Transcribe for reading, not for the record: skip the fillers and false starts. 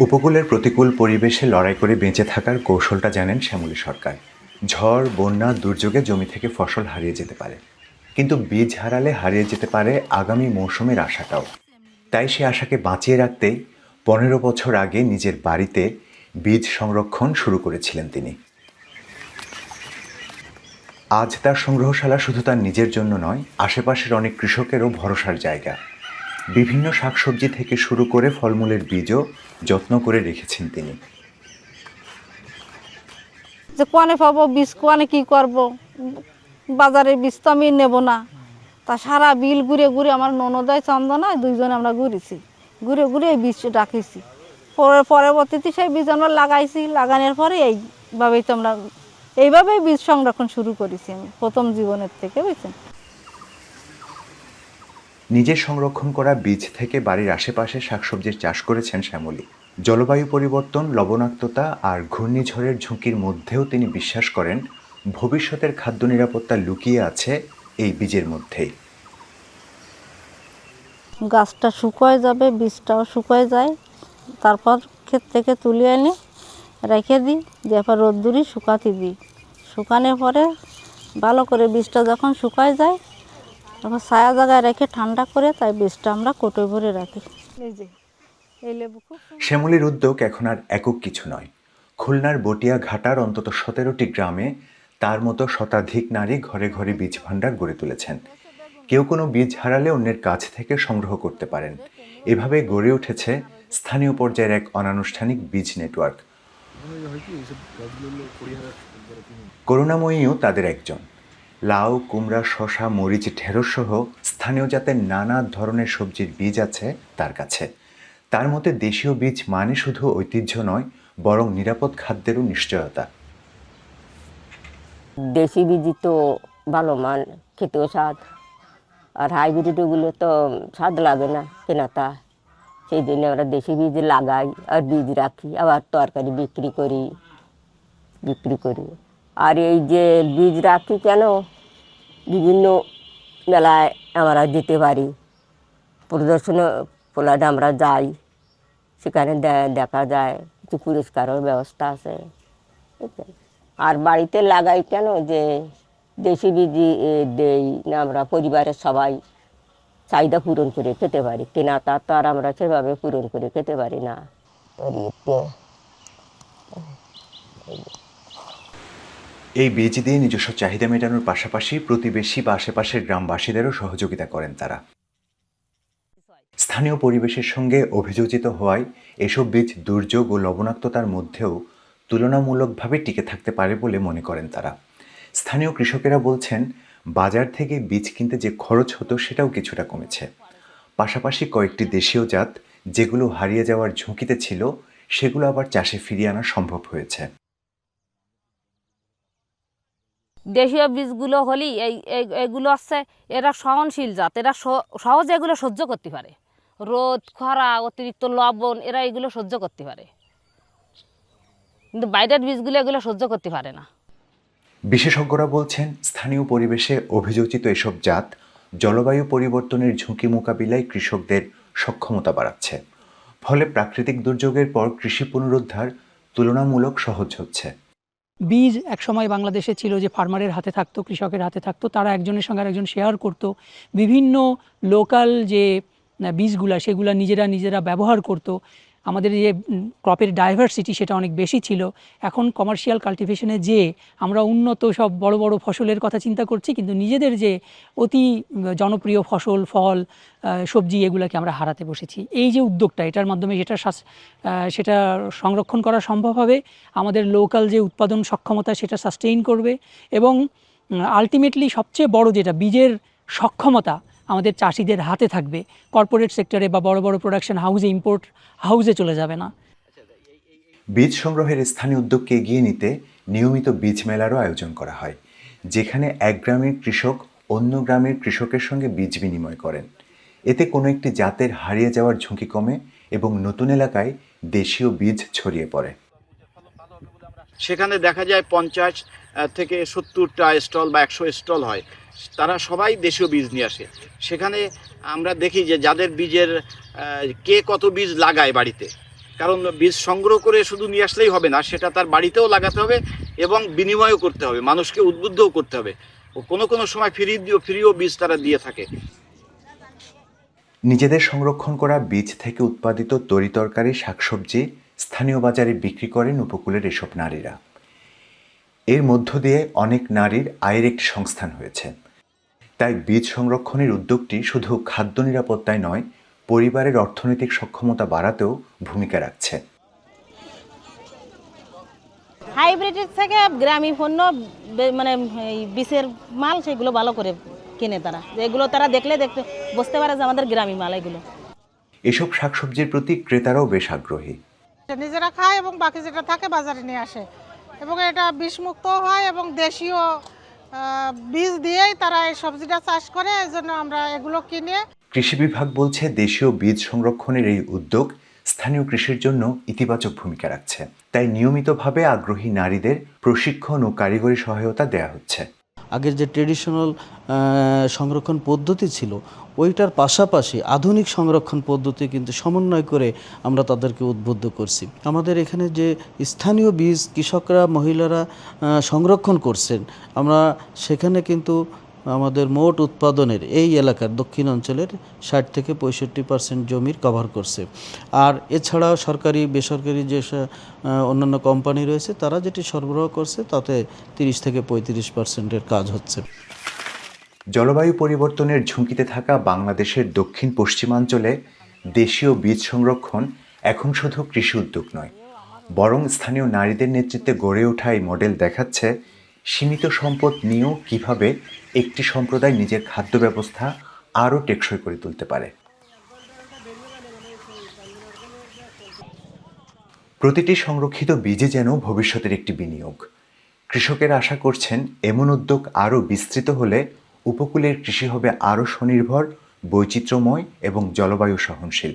উপকূলের প্রতিকূল পরিবেশে লড়াই করে বেঁচে থাকার কৌশলটা জানেন শ্যামলী সরকার। ঝড়, বন্যা, দুর্যোগে জমি থেকে ফসল হারিয়ে যেতে পারে, কিন্তু বীজ হারালে হারিয়ে যেতে পারে আগামী মৌসুমের আশাটাও। তাই সে আশাকে বাঁচিয়ে রাখতে 15 বছর আগে নিজের বাড়িতে বীজ সংরক্ষণ শুরু করেছিলেন তিনি। আজ তার সংগ্রহশালা শুধু তার নিজের জন্য নয়, আশেপাশের অনেক কৃষকেরও ভরসার জায়গা। বিভিন্ন শাকসবজি থেকে শুরু করে ফলমূলের বীজও যত্ন করে রেখেছেন তিনি। যে কোয়ানে পাবো বীজ, কোয়ানে কি করব, বাজারের বীজ তো আমি নেব না। তা সারা বিল ঘুরে ঘুরে আমার ননদায় চন্দনায় দুইজনে আমরা ঘুরেছি, ঘুরে ঘুরে এই বীজ রাখিছি। পরবর্তীতে সেই বীজ আমরা লাগাইছি, লাগানোর পরে এইভাবেই তো আমরা এইভাবেই বীজ সংরক্ষণ শুরু করেছি আমি প্রথম জীবনের থেকে, বুঝছেন। নিজের সংরক্ষণ করা বীজ থেকে বাড়ির আশেপাশে শাকসবজির চাষ করেছেন শ্যামলী। জলবায়ু পরিবর্তন, লবণাক্ততা আর ঘূর্ণিঝড়ের ঝুঁকির মধ্যেও তিনি বিশ্বাস করেন ভবিষ্যতের খাদ্য নিরাপত্তা লুকিয়ে আছে এই বীজের মধ্যেই। গাছটা শুকোয় যাবে, বীজটাও শুকোয় যায়, তারপর ক্ষেত থেকে তুলে এনে রেখে দিই, দিয়ে পর রোদ্দুরি শুকাতে দিই। শুকানোর পরে ভালো করে বীজটা যখন শুকায় যায় তখন ছায়া জায়গায় রেখে ঠান্ডা করে তাই বীজটা আমরা কোটোয় ভরে রাখি। এই যে এই লেবু খুব শ্যামলীর উদ্যোগ এখন আর একক কিছু নয়। খুলনার বটিয়া ঘাটার অন্তত 17টি গ্রামে তার মতো শতাধিক নারী ঘরে ঘরে বীজ ভাণ্ডার গড়ে তুলেছেন। কেউ কোনো বীজ হারালে অন্যের কাছ থেকে সংগ্রহ করতে পারেন। এভাবে গড়ে উঠেছে স্থানীয় পর্যায়ের এক অনানুষ্ঠানিক বীজ নেটওয়ার্ক। করুণাময়ীও তাদের একজন। লাউ, কুমড়া, শশা, মরিচ, ঢেঁড়স সহ স্থানীয় জাতের নানা ধরনের সবজির বীজ আছে তার কাছে। তার মতে দেশীয় বীজ মানে শুধু ঐতিহ্য নয়, বরং নিরাপদ খাদ্যেরও নিশ্চয়তা। দেশি বীজই তো ভালো মান, খেতেও স্বাদ, আর হাইব্রিডগুলো তো স্বাদ লাগে না কেনাটা। সেই জন্য আমরা দেশি বীজ লাগাই আর বীজ রাখি, আবার তরকারি বিক্রি করি। আর এই যে বীজ রাখি কেন, বিভিন্ন মেলায় আমরা যেতে পারি, প্রদর্শনী পোলাডে আমরা যাই, সেখানে দেখা যায় কিছু পুরস্কারের ব্যবস্থা আছে। আর বাড়িতে লাগাই কেন, যে দেশি বীজ দেই না, আমরা পরিবারের সবাই চাহিদা পূরণ করে খেতে পারি, কেনাটা তো আর আমরা সেভাবে পূরণ করে খেতে পারি না। এই বীজ দিয়ে নিজস্ব চাহিদা মেটানোর পাশাপাশি প্রতিবেশী বা আশেপাশের গ্রামবাসীদেরও সহযোগিতা করেন তারা। স্থানীয় পরিবেশের সঙ্গে অভিযোজিত হওয়ায় এসব বীজ দুর্যোগ ও লবণাক্ততার মধ্যেও তুলনামূলকভাবে টিকে থাকতে পারে বলে মনে করেন তারা। স্থানীয় কৃষকেরা বলছেন, বাজার থেকে বীজ কিনতে যে খরচ হতো সেটাও কিছুটা কমেছে। পাশাপাশি কয়েকটি দেশীয় জাত যেগুলো হারিয়ে যাওয়ার ঝুঁকিতে ছিল, সেগুলো আবার চাষে ফিরিয়ে আনা সম্ভব হয়েছে। দেশীয় বীজগুলো হলেই এইগুলো হচ্ছে এরা সহনশীল জাত, এরা সহজে এগুলো সহ্য করতে পারে, রোদ, খরা, অতিরিক্ত লবণ এরা এগুলো সহ্য করতে পারে, কিন্তু বাইরের বীজগুলো এগুলো সহ্য করতে পারে না। বিশেষজ্ঞরা বলছেন, স্থানীয় পরিবেশে অভিযোজিত এসব জাত জলবায়ু পরিবর্তনের ঝুঁকি মোকাবিলায় কৃষকদের সক্ষমতা বাড়াচ্ছে। ফলে প্রাকৃতিক দুর্যোগের পর কৃষি পুনরুদ্ধার তুলনামূলক সহজ হচ্ছে। বীজ একসময় বাংলাদেশে ছিল যে ফার্মারের হাতে থাকতো, কৃষকের হাতে থাকতো, তারা একজনের সঙ্গে আরেকজন শেয়ার করতো। বিভিন্ন লোকাল যে বীজগুলা সেগুলা নিজেরা ব্যবহার করতো। আমাদের যে ক্রপের ডাইভার্সিটি সেটা অনেক বেশি ছিল। এখন কমার্শিয়াল কাল্টিভেশনে যে আমরা উন্নত সব বড় বড় ফসলের কথা চিন্তা করছি, কিন্তু নিজেদের যে অতি জনপ্রিয় ফসল, ফল, সবজি এগুলোকে আমরা হারাতে বসেছি। এই যে উদ্যোগটা, এটার মাধ্যমে সেটা সংরক্ষণ করা সম্ভব হবে, আমাদের লোকাল যে উৎপাদন সক্ষমতা সেটা সাস্টেইন করবে, এবং আলটিমেটলি সবচেয়ে বড় যেটা বীজের সক্ষমতা আমাদের চাষিদের হাতে থাকবে, কর্পোরেট সেক্টরে বা বড় বড় প্রোডাকশন হাউসে, ইম্পোর্ট হাউসে চলে যাবে না। বীজ সংগ্রহের স্থানীয় উদ্যোগকে এগিয়ে নিতে নিয়মিত বীজ মেলারও আয়োজন করা হয়, যেখানে এক গ্রামের কৃষক অন্য গ্রামের কৃষকের সঙ্গে বীজ বিনিময় করেন। এতে কোনো একটি জাতের হারিয়ে যাওয়ার ঝুঁকি কমে এবং নতুন এলাকায় দেশীয় বীজ ছড়িয়ে পড়ে। সেখানে দেখা যায় 50 থেকে 70টা স্টল বা 100 স্টল হয়, তারা সবাই দেশীয় বীজ নিয়ে আসে। সেখানে আমরা দেখি যে যাদের বীজের কে কত বীজ লাগায় বাড়িতে, কারণ বীজ সংগ্রহ করে শুধু নিয়ে আসলেই হবে না, সেটা তার বাড়িতেও লাগাতে হবে এবং বিনিময়ও করতে হবে, মানুষকে উদ্বুদ্ধও করতে হবে। ও কোনো সময় ফ্রিও বীজ তারা দিয়ে থাকে। নিজেদের সংরক্ষণ করা বীজ থেকে উৎপাদিত তরিতরকারি, শাকসবজি স্থানীয় বাজারে বিক্রি করেন উপকূলের এসব নারীরা। এর মধ্য দিয়ে অনেক নারীর আয়ের একটি সংস্থান হয়েছে। তাই বীজ সংরক্ষণের উদ্যোগটি শুধু খাদ্য নিরাপত্তায় নয়, পরিবারের অর্থনৈতিক সক্ষমতা বাড়াতেও ভূমিকা রাখছে। হাইব্রিডের থেকে গ্রামী পণ্য মানে এই বীজের মাল সেগুলো ভালো করে কিনে তারা, এগুলো তারা দেখতে বুঝতে পারে যে আমাদের গ্রামী মাল এগুলো। এসব শাকসবজির প্রতি ক্রেতারাও বেশ আগ্রহী। নিজেরা খায় এবং বাকি যেটা থাকে বাজারে নিয়ে আসে, এবং এটা বিষমুক্ত হয় এবং দেশীয় বীজ দিয়েই তারা এই সবজিটা চাষ করে, এই জন্য আমরা এগুলো কিনে। কৃষি বিভাগ বলছে দেশীয় বীজ সংরক্ষণের এই উদ্যোগ স্থানীয় কৃষির জন্য ইতিবাচক ভূমিকা রাখছে। তাই নিয়মিতভাবে আগ্রহী নারীদের প্রশিক্ষণ ও কারিগরি সহায়তা দেওয়া হচ্ছে। আগের যে ট্রেডিশনাল সংরক্ষণ পদ্ধতি ছিল ওইটার পাশাপাশি আধুনিক সংরক্ষণ পদ্ধতি কিন্তু সমন্বয় করে আমরা তাদেরকে উদ্বুদ্ধ করছি। আমাদের এখানে যে স্থানীয় বীজ কৃষকরা, মহিলারা সংরক্ষণ করছেন, আমরা সেখানে কিন্তু আমাদের মোট উৎপাদনের এই এলাকার দক্ষিণ অঞ্চলের 60 থেকে 65% জমির কভার করছে। আর এছাড়াও সরকারি বেসরকারি যে অন্যান্য কোম্পানি রয়েছে তারা যেটি সরবরাহ করছে তাতে 30 থেকে 35%-এর কাজ হচ্ছে। জলবায়ু পরিবর্তনের ঝুঁকিতে থাকা বাংলাদেশের দক্ষিণ পশ্চিমাঞ্চলে দেশীয় বীজ সংরক্ষণ এখন শুধু কৃষি উদ্যোগ নয়, বরং স্থানীয় নারীদের নেতৃত্বে গড়ে ওঠা এই মডেল দেখাচ্ছে সীমিত সম্পদ নিয়েও কিভাবে একটি সম্প্রদায় নিজের খাদ্য ব্যবস্থা আরও টেকসই করে তুলতে পারে। প্রতিটি সংরক্ষিত বীজে যেন ভবিষ্যতের একটি বিনিয়োগ। কৃষকেরা আশা করছেন এমন উদ্যোগ আরও বিস্তৃত হলে উপকূলের কৃষি হবে আরও স্বনির্ভর, বৈচিত্র্যময় এবং জলবায়ু সহনশীল।